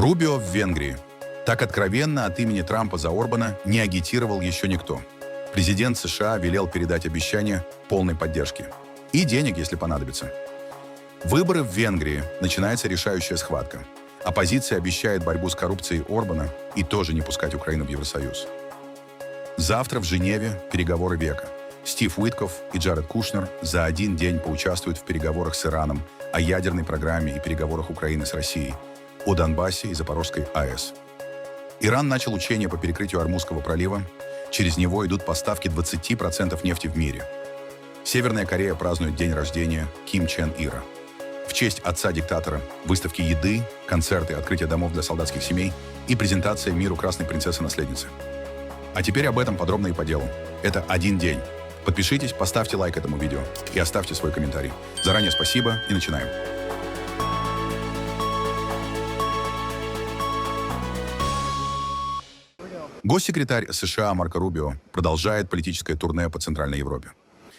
Рубио в Венгрии. Так откровенно от имени Трампа за Орбана не агитировал еще никто. Президент США велел передать обещание полной поддержки. И денег, если понадобится. Выборы в Венгрии. Начинается решающая схватка. Оппозиция обещает борьбу с коррупцией Орбана и тоже не пускать Украину в Евросоюз. Завтра в Женеве переговоры века. Стив Уитков и Джаред Кушнер за один день поучаствуют в переговорах с Ираном о ядерной программе и переговорах Украины с Россией, о Донбассе и Запорожской АЭС. Иран начал учения по перекрытию Ормузского пролива. Через него идут поставки 20% нефти в мире. Северная Корея празднует день рождения Ким Чен Ира. В честь отца диктатора выставки еды, концерты, открытие домов для солдатских семей и презентация миру красной принцессы-наследницы. А теперь об этом подробно и по делу. Это один день. Подпишитесь, поставьте лайк этому видео и оставьте свой комментарий. Заранее спасибо и начинаем. Госсекретарь США Марко Рубио продолжает политическое турне по Центральной Европе.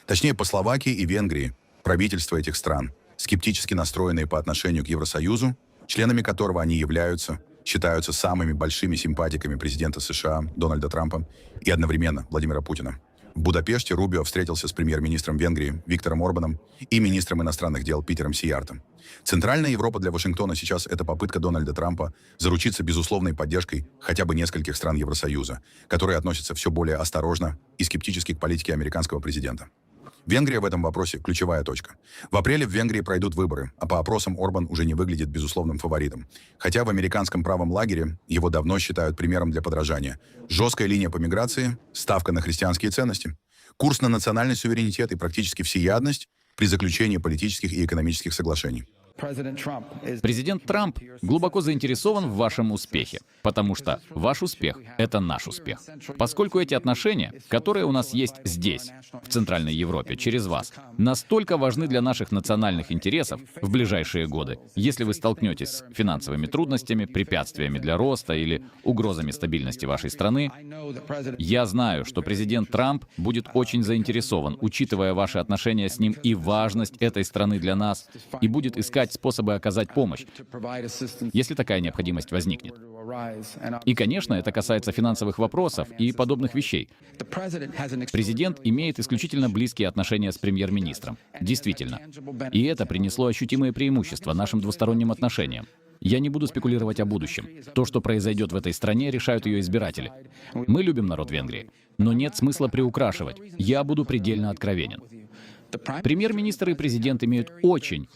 Точнее, по Словакии и Венгрии. Правительства этих стран, скептически настроенные по отношению к Евросоюзу, членами которого они являются, считаются самыми большими симпатиками президента США Дональда Трампа и одновременно Владимира Путина. В Будапеште Рубио встретился с премьер-министром Венгрии Виктором Орбаном и министром иностранных дел Питером Сияртом. Центральная Европа для Вашингтона сейчас это попытка Дональда Трампа заручиться безусловной поддержкой хотя бы нескольких стран Евросоюза, которые относятся все более осторожно и скептически к политике американского президента. Венгрия в этом вопросе ключевая точка. В апреле в Венгрии пройдут выборы, а по опросам Орбан уже не выглядит безусловным фаворитом. Хотя в американском правом лагере его давно считают примером для подражания. Жесткая линия по миграции, ставка на христианские ценности, курс на национальный суверенитет и практически всеядность при заключении политических и экономических соглашений. Президент Трамп глубоко заинтересован в вашем успехе, потому что ваш успех — это наш успех. Поскольку эти отношения, которые у нас есть здесь, в Центральной Европе, через вас, настолько важны для наших национальных интересов в ближайшие годы, если вы столкнетесь с финансовыми трудностями, препятствиями для роста или угрозами стабильности вашей страны, я знаю, что президент Трамп будет очень заинтересован, учитывая ваши отношения с ним и важность этой страны для нас, и будет искать способы оказать помощь, если такая необходимость возникнет. И, конечно, это касается финансовых вопросов и подобных вещей. Президент имеет исключительно близкие отношения с премьер-министром. Действительно. И это принесло ощутимые преимущества нашим двусторонним отношениям. Я не буду спекулировать о будущем. То, что произойдет в этой стране, решают ее избиратели. Мы любим народ Венгрии, но нет смысла приукрашивать. Я буду предельно откровенен. Премьер-министр и президент имеют очень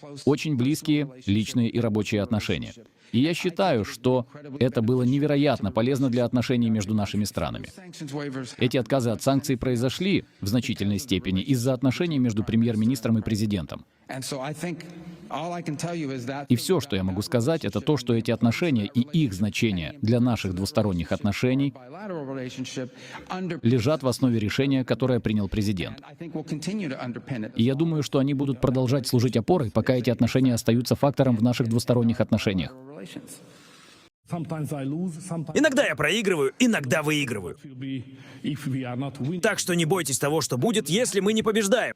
близкие личные и рабочие отношения. И я считаю, что это было невероятно полезно для отношений между нашими странами. Эти отказы от санкций произошли в значительной степени из-за отношений между премьер-министром и президентом. И все, что я могу сказать, это то, что эти отношения и их значение для наших двусторонних отношений лежат в основе решения, которое принял президент. И я думаю, что они будут продолжать служить опорой, пока эти отношения остаются фактором в наших двусторонних отношениях. Иногда я проигрываю, иногда выигрываю. Так что не бойтесь того, что будет, если мы не побеждаем.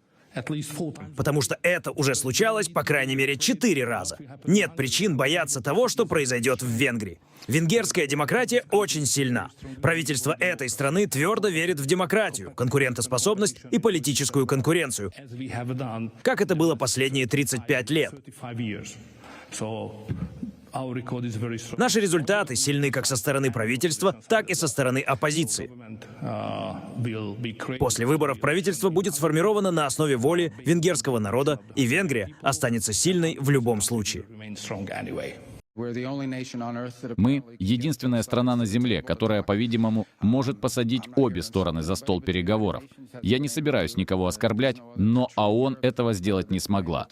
Потому что это уже случалось, по крайней мере, 4 раза. Нет причин бояться того, что произойдет в Венгрии. Венгерская демократия очень сильна. Правительство этой страны твердо верит в демократию, конкурентоспособность и политическую конкуренцию, как это было последние 35 лет. Наши результаты сильны как со стороны правительства, так и со стороны оппозиции. После выборов правительство будет сформировано на основе воли венгерского народа, и Венгрия останется сильной в любом случае. Мы — единственная страна на Земле, которая, по-видимому, может посадить обе стороны за стол переговоров. Я не собираюсь никого оскорблять, но ООН этого сделать не смогла.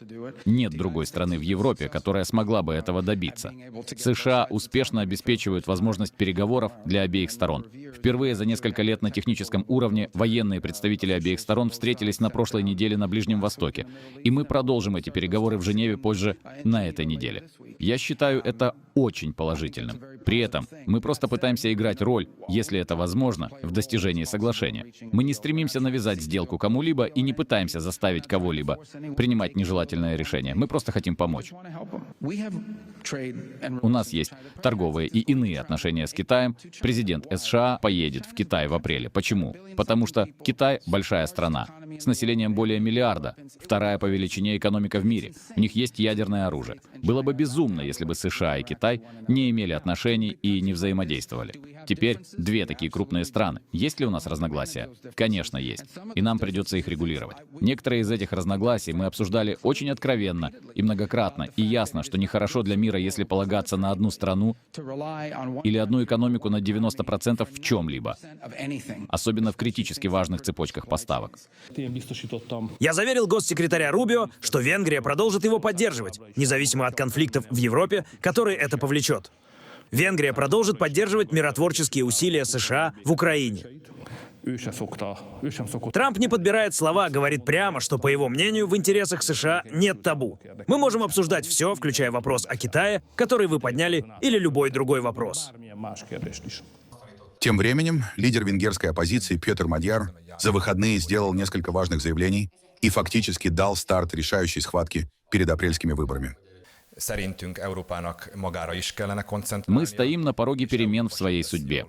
Нет другой страны в Европе, которая смогла бы этого добиться. США успешно обеспечивают возможность переговоров для обеих сторон. Впервые за несколько лет на техническом уровне военные представители обеих сторон встретились на прошлой неделе на Ближнем Востоке. И мы продолжим эти переговоры в Женеве позже на этой неделе. Я считаю, это очень положительным. При этом мы просто пытаемся играть роль, если это возможно, в достижении соглашения. Мы не стремимся навязать сделку кому-либо и не пытаемся заставить кого-либо принимать нежелательное решение. Мы просто хотим помочь. У нас есть торговые и иные отношения с Китаем. Президент США поедет в Китай в апреле. Почему? Потому что Китай — большая страна, с населением более миллиарда, вторая по величине экономика в мире. У них есть ядерное оружие. Было бы безумно, если бы США и Китай не имели отношений и не взаимодействовали. Теперь две такие крупные страны. Есть ли у нас разногласия? Конечно, есть. И нам придется их регулировать. Некоторые из этих разногласий мы обсуждали очень откровенно и многократно. И ясно, что нехорошо для мира, если полагаться на одну страну или одну экономику на 90% в чем-либо. Особенно в критически важных цепочках поставок. Я заверил госсекретаря Рубио, что Венгрия продолжит его поддерживать, независимо от конфликтов в Европе, которые это повлечет. Венгрия продолжит поддерживать миротворческие усилия США в Украине. Трамп не подбирает слова, говорит прямо, что, по его мнению, в интересах США нет табу. Мы можем обсуждать все, включая вопрос о Китае, который вы подняли, или любой другой вопрос. Тем временем лидер венгерской оппозиции Петр Мадьяр за выходные сделал несколько важных заявлений и фактически дал старт решающей схватке перед апрельскими выборами. Мы стоим на пороге перемен в своей судьбе.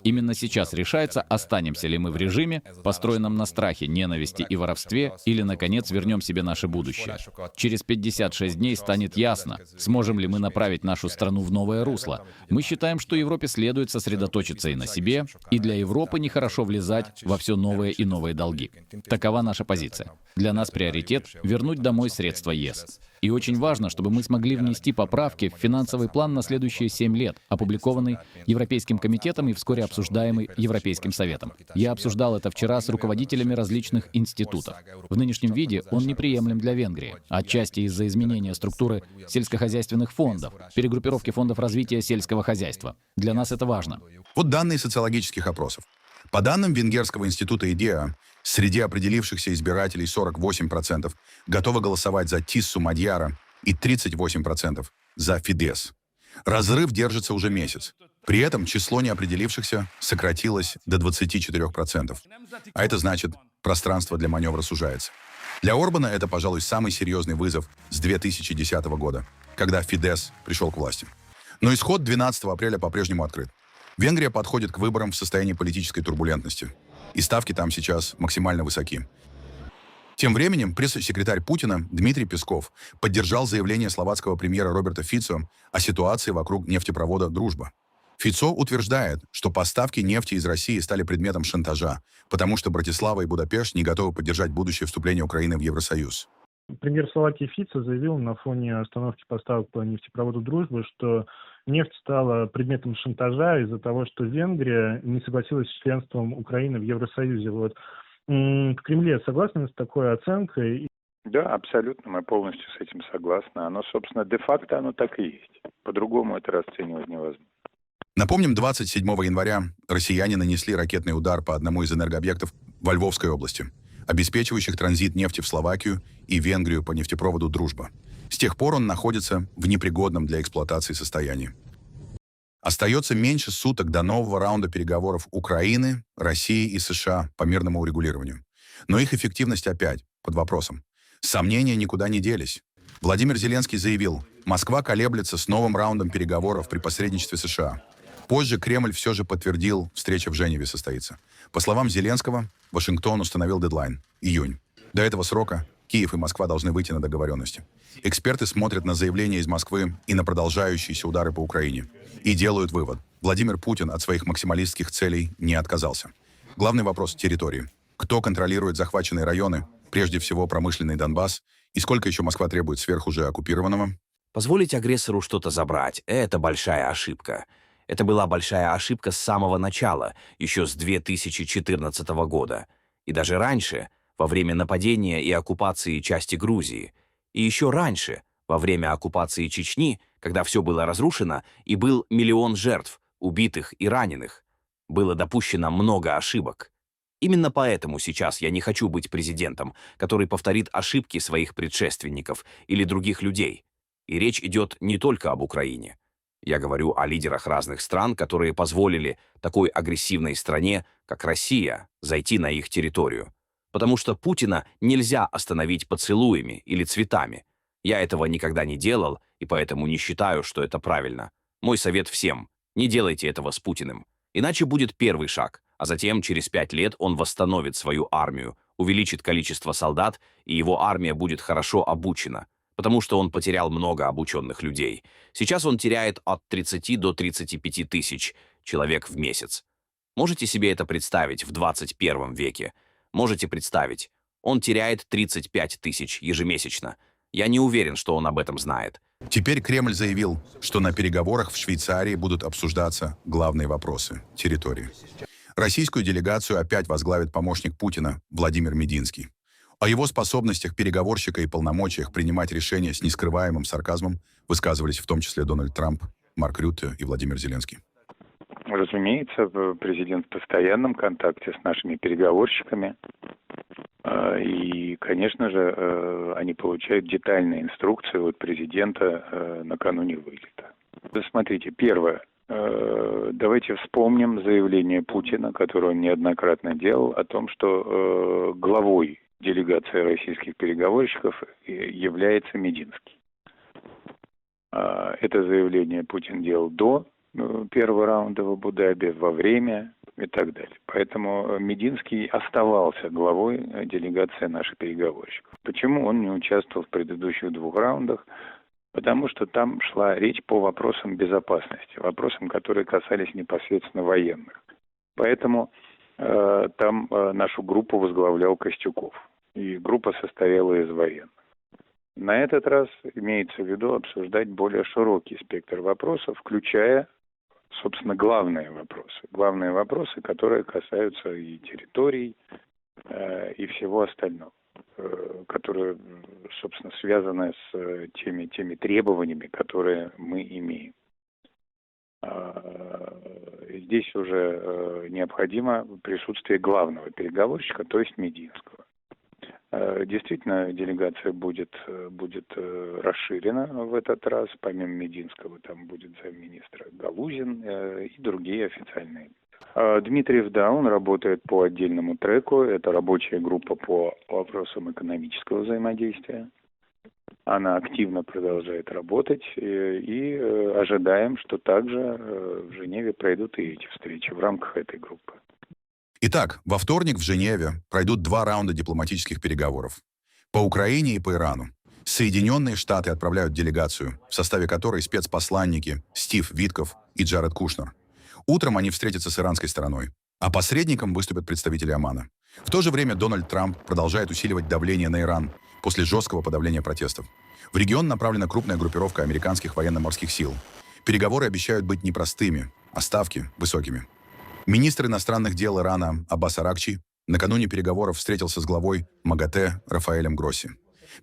Именно сейчас решается, останемся ли мы в режиме, построенном на страхе, ненависти и воровстве, или, наконец, вернем себе наше будущее. Через 56 дней станет ясно, сможем ли мы направить нашу страну в новое русло. Мы считаем, что Европе следует сосредоточиться и на себе, и для Европы нехорошо влезать во все новые и новые долги. Такова наша позиция. Для нас приоритет — вернуть домой средства ЕС. И очень важно, чтобы мы смогли внести поправки в финансовый план на следующие 7 лет, опубликованный Европейским комитетом и вскоре обсуждаемый Европейским советом. Я обсуждал это вчера с руководителями различных институтов. В нынешнем виде он неприемлем для Венгрии, отчасти из-за изменения структуры сельскохозяйственных фондов, перегруппировки фондов развития сельского хозяйства. Для нас это важно. Вот данные социологических опросов. По данным Венгерского института ИДЕА, среди определившихся избирателей 48% готовы голосовать за Тиссу Мадьяра и 38% за Фидес. Разрыв держится уже месяц. При этом число неопределившихся сократилось до 24%. А это значит, пространство для маневра сужается. Для Орбана это, пожалуй, самый серьезный вызов с 2010 года, когда Фидес пришел к власти. Но исход 12 апреля по-прежнему открыт. Венгрия подходит к выборам в состоянии политической турбулентности. И ставки там сейчас максимально высоки. Тем временем пресс-секретарь Путина Дмитрий Песков поддержал заявление словацкого премьера Роберта Фицо о ситуации вокруг нефтепровода «Дружба». Фицо утверждает, что поставки нефти из России стали предметом шантажа, потому что Братислава и Будапешт не готовы поддержать будущее вступление Украины в Евросоюз. Премьер Словакии Фицо заявил на фоне остановки поставок по нефтепроводу «Дружба», что нефть стала предметом шантажа из-за того, что Венгрия не согласилась с членством Украины в Евросоюзе. Вот. В Кремле согласны с такой оценкой? Да, абсолютно, мы полностью с этим согласны. Оно, собственно, де-факто оно так и есть. По-другому это расценивать невозможно. Напомним, 27 января россияне нанесли ракетный удар по одному из энергообъектов во Львовской области, обеспечивающих транзит нефти в Словакию и Венгрию по нефтепроводу «Дружба». С тех пор он находится в непригодном для эксплуатации состоянии. Остается меньше суток до нового раунда переговоров Украины, России и США по мирному урегулированию. Но их эффективность опять под вопросом. Сомнения никуда не делись. Владимир Зеленский заявил, Москва колеблется с новым раундом переговоров при посредничестве США. Позже Кремль все же подтвердил, встреча в Женеве состоится. По словам Зеленского, Вашингтон установил дедлайн – июнь. До этого срока Киев и Москва должны выйти на договоренности. Эксперты смотрят на заявления из Москвы и на продолжающиеся удары по Украине. И делают вывод – Владимир Путин от своих максималистских целей не отказался. Главный вопрос – территории. Кто контролирует захваченные районы, прежде всего промышленный Донбасс, и сколько еще Москва требует сверх уже оккупированного? Позволить агрессору что-то забрать – это большая ошибка. Это была большая ошибка с самого начала, еще с 2014 года. И даже раньше, во время нападения и оккупации части Грузии. И еще раньше, во время оккупации Чечни, когда все было разрушено, и был миллион жертв, убитых и раненых. Было допущено много ошибок. Именно поэтому сейчас я не хочу быть президентом, который повторит ошибки своих предшественников или других людей. И речь идет не только об Украине. Я говорю о лидерах разных стран, которые позволили такой агрессивной стране, как Россия, зайти на их территорию. Потому что Путина нельзя остановить поцелуями или цветами. Я этого никогда не делал, и поэтому не считаю, что это правильно. Мой совет всем – не делайте этого с Путиным. Иначе будет первый шаг, а затем через 5 лет он восстановит свою армию, увеличит количество солдат, и его армия будет хорошо обучена, потому что он потерял много обученных людей. Сейчас он теряет от 30 до 35 тысяч человек в месяц. Можете себе это представить в 21 веке? Можете представить, он теряет 35 тысяч ежемесячно. Я не уверен, что он об этом знает. Теперь Кремль заявил, что на переговорах в Швейцарии будут обсуждаться главные вопросы – территории. Российскую делегацию опять возглавит помощник Путина Владимир Мединский. О его способностях переговорщика и полномочиях принимать решения с нескрываемым сарказмом высказывались в том числе Дональд Трамп, Марк Рютте и Владимир Зеленский. Разумеется, президент в постоянном контакте с нашими переговорщиками. И, конечно же, они получают детальные инструкции от президента накануне вылета. Смотрите, первое. Давайте вспомним заявление Путина, которое он неоднократно делал, о том, что главой делегации российских переговорщиков является Мединский. Это заявление Путин делал до первого раунда в Абу-Даби, во время и так далее. Поэтому Мединский оставался главой делегации наших переговорщиков. Почему он не участвовал в предыдущих 2 раундах? Потому что там шла речь по вопросам безопасности, вопросам, которые касались непосредственно военных. Поэтому там нашу группу возглавлял Костюков. И группа состояла из военных. На этот раз имеется в виду обсуждать более широкий спектр вопросов, включая, собственно, главные вопросы. Главные вопросы, которые касаются и территорий, и всего остального, которые, собственно, связаны с теми требованиями, которые мы имеем. Здесь уже необходимо присутствие главного переговорщика, то есть Мединского. Действительно, делегация будет расширена в этот раз. Помимо Мединского там будет замминистра Галузин и другие официальные. Дмитриев, да, он работает по отдельному треку. Это рабочая группа по вопросам экономического взаимодействия. Она активно продолжает работать и ожидаем, что также в Женеве пройдут и эти встречи в рамках этой группы. Итак, во вторник в Женеве пройдут 2 раунда дипломатических переговоров. По Украине и по Ирану. Соединенные Штаты отправляют делегацию, в составе которой спецпосланники Стив Витков и Джаред Кушнер. Утром они встретятся с иранской стороной, а посредником выступят представители Омана. В то же время Дональд Трамп продолжает усиливать давление на Иран после жесткого подавления протестов. В регион направлена крупная группировка американских военно-морских сил. Переговоры обещают быть непростыми, а ставки высокими. Министр иностранных дел Ирана Аббас Аракчи накануне переговоров встретился с главой МАГАТЭ Рафаэлем Гросси.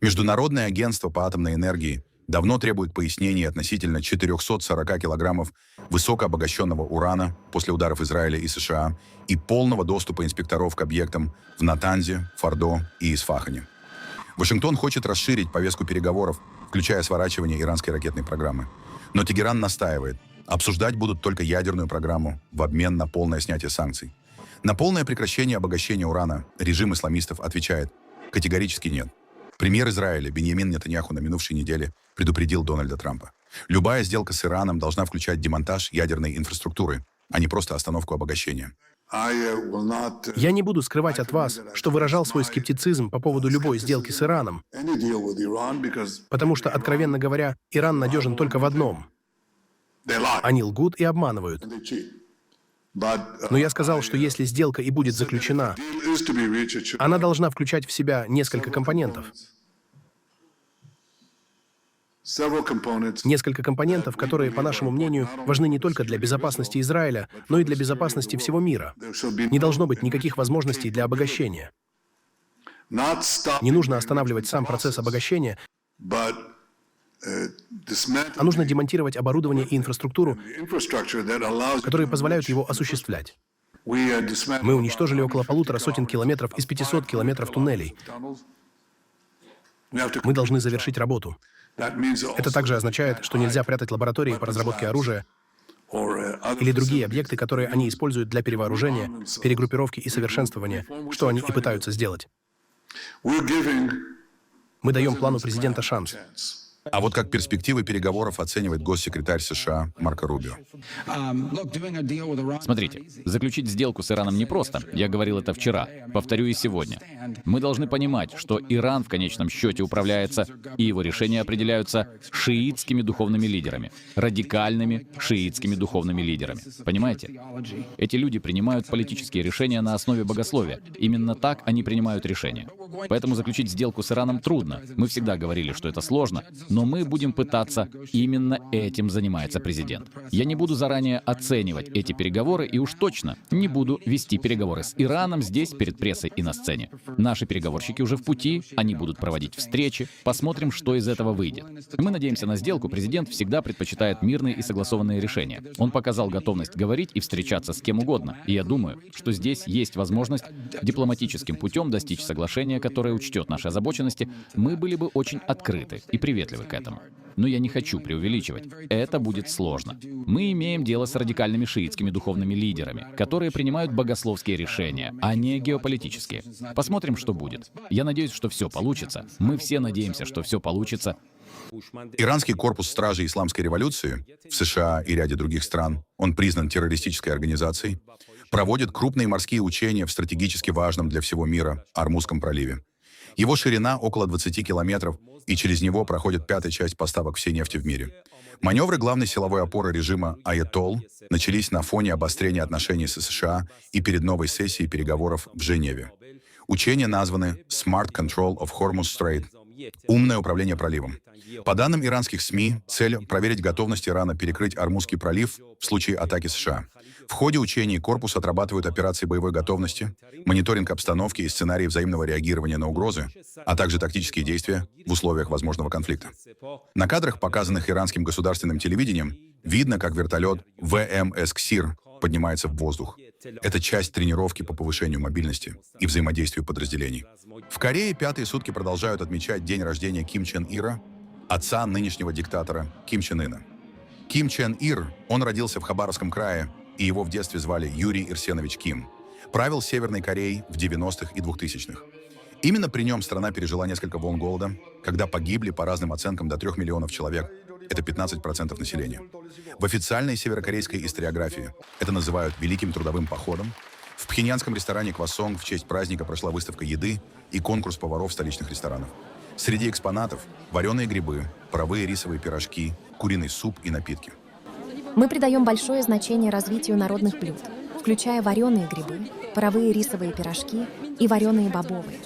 Международное агентство по атомной энергии давно требует пояснений относительно 440 килограммов высокообогащенного урана после ударов Израиля и США и полного доступа инспекторов к объектам в Натанзе, Фордо и Исфахане. Вашингтон хочет расширить повестку переговоров, включая сворачивание иранской ракетной программы. Но Тегеран настаивает, обсуждать будут только ядерную программу в обмен на полное снятие санкций. На полное прекращение обогащения урана режим исламистов отвечает категорически нет. Премьер Израиля Биньямин Нетаньяху на минувшей неделе предупредил Дональда Трампа. Любая сделка с Ираном должна включать демонтаж ядерной инфраструктуры, а не просто остановку обогащения. Я не буду скрывать от вас, что выражал свой скептицизм по поводу любой сделки с Ираном, потому что, откровенно говоря, Иран надежен только в одном. Они лгут и обманывают. Но я сказал, что если сделка и будет заключена, она должна включать в себя несколько компонентов. Несколько компонентов, которые, по нашему мнению, важны не только для безопасности Израиля, но и для безопасности всего мира. Не должно быть никаких возможностей для обогащения. Не нужно останавливать сам процесс обогащения, а нужно демонтировать оборудование и инфраструктуру, которые позволяют его осуществлять. Мы уничтожили около 150 километров из 500 километров туннелей. Мы должны завершить работу. Это также означает, что нельзя прятать лаборатории по разработке оружия или другие объекты, которые они используют для перевооружения, перегруппировки и совершенствования, что они и пытаются сделать. Мы даем плану президента шанс. А вот как перспективы переговоров оценивает госсекретарь США Марко Рубио. Смотрите, заключить сделку с Ираном непросто. Я говорил это вчера. Повторю и сегодня. Мы должны понимать, что Иран в конечном счете управляется, и его решения определяются шиитскими духовными лидерами. Радикальными шиитскими духовными лидерами. Понимаете? Эти люди принимают политические решения на основе богословия. Именно так они принимают решения. Поэтому заключить сделку с Ираном трудно. Мы всегда говорили, что это сложно, но мы будем пытаться. Именно этим занимается президент. Я не буду заранее оценивать эти переговоры и уж точно не буду вести переговоры с Ираном здесь, перед прессой и на сцене. Наши переговорщики уже в пути, они будут проводить встречи, посмотрим, что из этого выйдет. Мы надеемся на сделку. Президент всегда предпочитает мирные и согласованные решения. Он показал готовность говорить и встречаться с кем угодно. И я думаю, что здесь есть возможность дипломатическим путем достичь соглашения, которое учтет наши озабоченности. Мы были бы очень открыты и приветливы к этому. Но я не хочу преувеличивать. Это будет сложно. Мы имеем дело с радикальными шиитскими духовными лидерами, которые принимают богословские решения, а не геополитические. Посмотрим, что будет. Я надеюсь, что все получится. Мы все надеемся, что все получится. Иранский корпус стражей исламской революции в США и ряде других стран, он признан террористической организацией, проводит крупные морские учения в стратегически важном для всего мира Ормузском проливе. Его ширина около 20 километров, и через него проходит пятая часть поставок всей нефти в мире. Маневры главной силовой опоры режима Аятолл начались на фоне обострения отношений с США и перед новой сессией переговоров в Женеве. Учения названы «Smart Control of Hormuz Strait» — «Умное управление проливом». По данным иранских СМИ, цель — проверить готовность Ирана перекрыть Ормузский пролив в случае атаки США. В ходе учений корпус отрабатывает операции боевой готовности, мониторинг обстановки и сценарии взаимного реагирования на угрозы, а также тактические действия в условиях возможного конфликта. На кадрах, показанных иранским государственным телевидением, видно, как вертолет ВМС «Ксир» поднимается в воздух. Это часть тренировки по повышению мобильности и взаимодействию подразделений. В Корее пятые сутки продолжают отмечать день рождения Ким Чен Ира, отца нынешнего диктатора Ким Чен Ына. Ким Чен Ир, он родился в Хабаровском крае, и его в детстве звали Юрий Ирсенович Ким. Правил Северной Кореей в 90-х и 2000-х. Именно при нем страна пережила несколько волн голода, когда погибли, по разным оценкам, до 3 миллионов человек. Это 15% населения. В официальной северокорейской историографии это называют Великим трудовым походом. В пхеньянском ресторане «Квасонг» в честь праздника прошла выставка еды и конкурс поваров столичных ресторанов. Среди экспонатов – вареные грибы, паровые рисовые пирожки, куриный суп и напитки. Мы придаем большое значение развитию народных блюд, включая вареные грибы, паровые рисовые пирожки и вареные бобовые.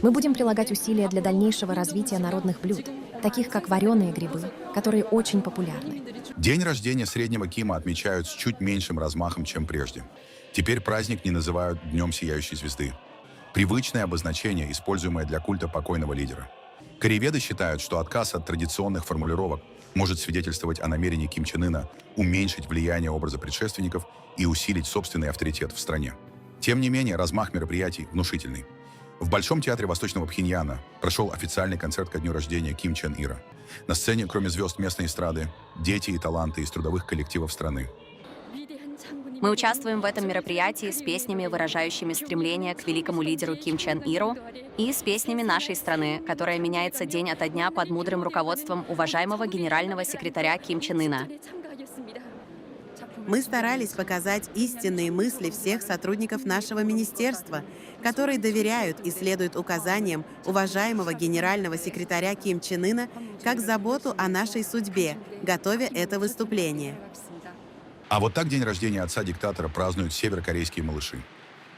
Мы будем прилагать усилия для дальнейшего развития народных блюд, таких как вареные грибы, которые очень популярны. День рождения среднего Кима отмечают с чуть меньшим размахом, чем прежде. Теперь праздник не называют Днем Сияющей Звезды. Привычное обозначение, используемое для культа покойного лидера. Корееведы считают, что отказ от традиционных формулировок может свидетельствовать о намерении Ким Чен Ына уменьшить влияние образа предшественников и усилить собственный авторитет в стране. Тем не менее, размах мероприятий внушительный. В Большом театре Восточного Пхеньяна прошел официальный концерт ко дню рождения Ким Чен Ира. На сцене, кроме звезд местной эстрады, дети и таланты из трудовых коллективов страны. Мы участвуем в этом мероприятии с песнями, выражающими стремление к великому лидеру Ким Чен Иру, и с песнями нашей страны, которая меняется день ото дня под мудрым руководством уважаемого генерального секретаря Ким Чен Ына. Мы старались показать истинные мысли всех сотрудников нашего министерства, которые доверяют и следуют указаниям уважаемого генерального секретаря Ким Чен Ына как заботу о нашей судьбе, готовя это выступление. А вот так день рождения отца диктатора празднуют северокорейские малыши.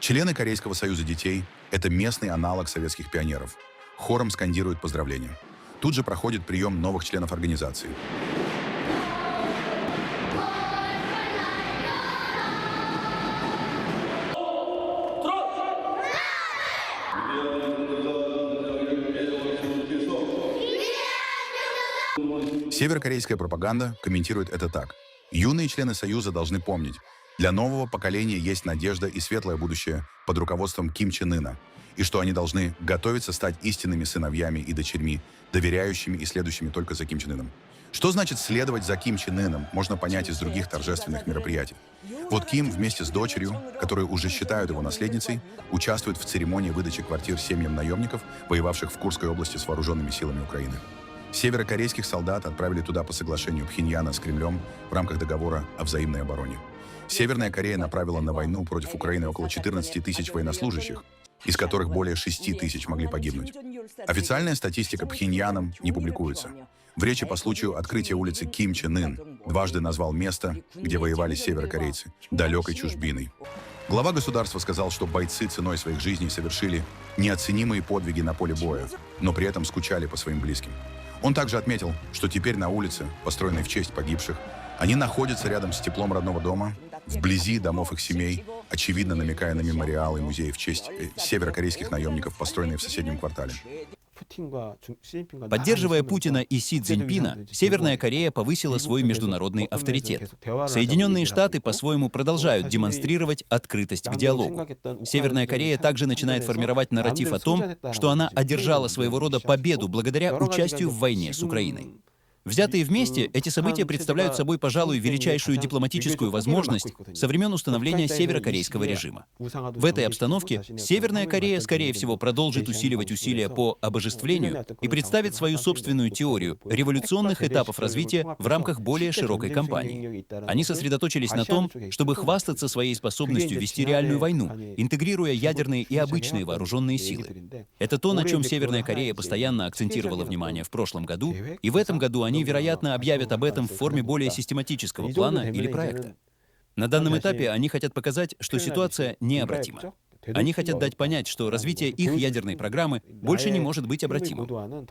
Члены Корейского союза детей — это местный аналог советских пионеров. Хором скандируют поздравления. Тут же проходит прием новых членов организации. Северокорейская пропаганда комментирует это так. Юные члены Союза должны помнить, для нового поколения есть надежда и светлое будущее под руководством Ким Чен Ына. и что они должны готовиться стать истинными сыновьями и дочерьми, доверяющими и следующими только за Ким Чен Ыном. Что значит следовать за Ким Чен Ыном, можно понять из других торжественных мероприятий. Вот Ким вместе с дочерью, которую уже считают его наследницей, участвует в церемонии выдачи квартир семьям наемников, воевавших в Курской области с вооруженными силами Украины. Северокорейских солдат отправили туда по соглашению Пхеньяна с Кремлем в рамках договора о взаимной обороне. Северная Корея направила на войну против Украины около 14 тысяч военнослужащих, из которых более 6 тысяч могли погибнуть. Официальная статистика Пхеньяном не публикуется. В речи по случаю открытия улицы Ким Чен Ын дважды назвал место, где воевали северокорейцы, далекой чужбиной. Глава государства сказал, что бойцы ценой своих жизней совершили неоценимые подвиги на поле боя, но при этом скучали по своим близким. Он также отметил, что теперь на улице, построенной в честь погибших, они находятся рядом с теплом родного дома, вблизи домов их семей, очевидно намекая на мемориалы и музеи в честь северокорейских наемников, построенные в соседнем квартале. Поддерживая Путина и Си Цзиньпина, Северная Корея повысила свой международный авторитет. Соединенные Штаты по-своему продолжают демонстрировать открытость к диалогу. Северная Корея также начинает формировать нарратив о том, что она одержала своего рода победу благодаря участию в войне с Украиной. Взятые вместе, эти события представляют собой, пожалуй, величайшую дипломатическую возможность со времен установления северокорейского режима. В этой обстановке Северная Корея, скорее всего, продолжит усиливать усилия по обожествлению и представит свою собственную теорию революционных этапов развития в рамках более широкой кампании. Они сосредоточились на том, чтобы хвастаться своей способностью вести реальную войну, интегрируя ядерные и обычные вооруженные силы. Это то, на чем Северная Корея постоянно акцентировала внимание в прошлом году, и в этом году они, вероятно, объявят об этом в форме более систематического плана или проекта. На данном этапе они хотят показать, что ситуация необратима. Они хотят дать понять, что развитие их ядерной программы больше не может быть обратимым. В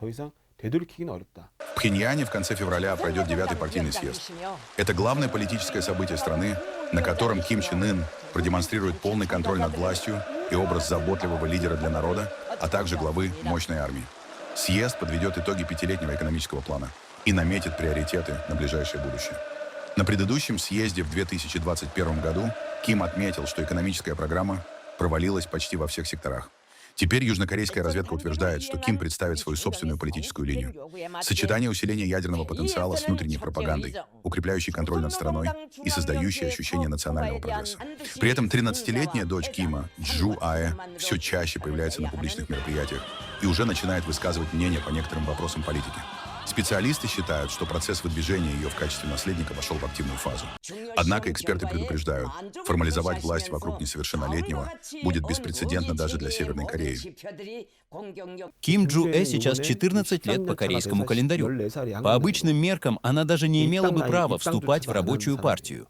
Пхеньяне в конце февраля пройдет 9-й партийный съезд. Это главное политическое событие страны, на котором Ким Чен Ын продемонстрирует полный контроль над властью и образ заботливого лидера для народа, а также главы мощной армии. Съезд подведет итоги 5-летнего экономического плана и наметит приоритеты на ближайшее будущее. На предыдущем съезде в 2021 году Ким отметил, что экономическая программа провалилась почти во всех секторах. Теперь южнокорейская разведка утверждает, что Ким представит свою собственную политическую линию. Сочетание усиления ядерного потенциала с внутренней пропагандой, укрепляющей контроль над страной и создающей ощущение национального прогресса. При этом 13-летняя дочь Кима, Джу Аэ, все чаще появляется на публичных мероприятиях и уже начинает высказывать мнение по некоторым вопросам политики. Специалисты считают, что процесс выдвижения ее в качестве наследника вошел в активную фазу. Однако эксперты предупреждают, формализовать власть вокруг несовершеннолетнего будет беспрецедентно даже для Северной Кореи. Ким Джу Э сейчас 14 лет по корейскому календарю. По обычным меркам она даже не имела бы права вступать в рабочую партию.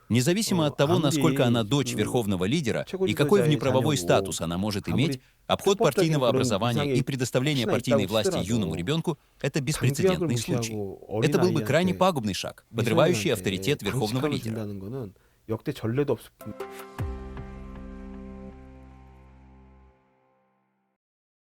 Независимо от того, насколько она дочь верховного лидера и какой внеправовой статус она может иметь, обход партийного образования и предоставление партийной власти юному ребенку — это беспрецедентный случай. Это был бы крайне пагубный шаг, подрывающий авторитет верховного лидера.